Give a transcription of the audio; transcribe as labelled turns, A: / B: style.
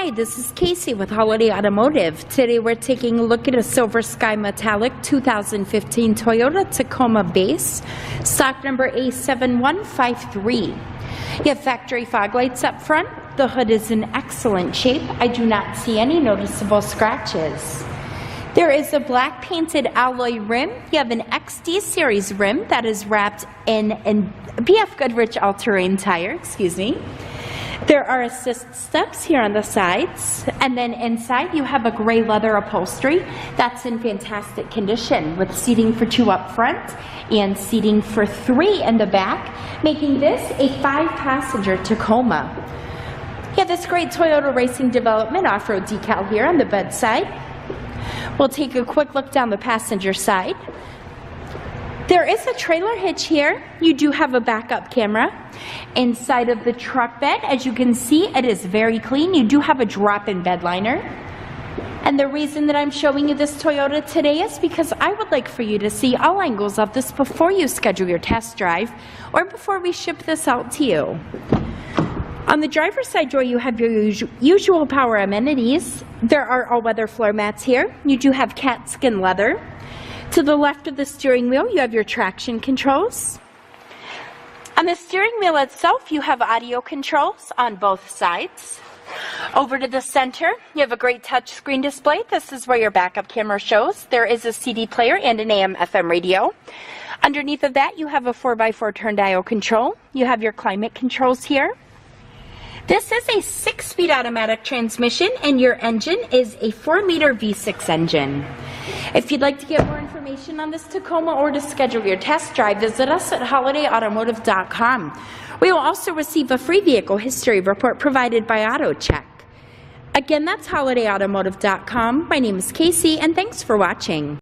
A: Hi, this is Casey with Holiday Automotive. Today we're taking a look at a Silver Sky Metallic 2015 Toyota Tacoma base, stock number A7153. You have factory fog lights up front. The hood is in excellent shape. I do not see any noticeable scratches. There is a black painted alloy rim. You have an XD series rim that is wrapped in a BF Goodrich all-terrain tire, There are assist steps here on the sides, and then inside you have a gray leather upholstery that's in fantastic condition with seating for 2 up front and seating for 3 in the back, making this a 5-passenger Tacoma. You have this great Toyota Racing Development off-road decal here on the bedside. We'll take a quick look down the passenger side. There is a trailer hitch here. You do have a backup camera. Inside of the truck bed, as you can see, it is very clean. You do have a drop-in bed liner. And the reason that I'm showing you this Toyota today is because I would like for you to see all angles of this before you schedule your test drive or before we ship this out to you. On the driver's side door, you have your usual power amenities. There are all-weather floor mats here. You do have cat skin leather. To the left of the steering wheel, you have your traction controls. On the steering wheel itself, you have audio controls on both sides. Over to the center, you have a great touchscreen display. This is where your backup camera shows. There is a CD player and an AM/FM radio. Underneath of that, you have a 4x4 turn dial control. You have your climate controls here. This is a 6-speed automatic transmission, and your engine is a 4-liter V6 engine. If you'd like to get more information on this Tacoma or to schedule your test drive, visit us at holidayautomotive.com. We will also receive a free vehicle history report provided by AutoCheck. Again, that's holidayautomotive.com. My name is Casey, and thanks for watching.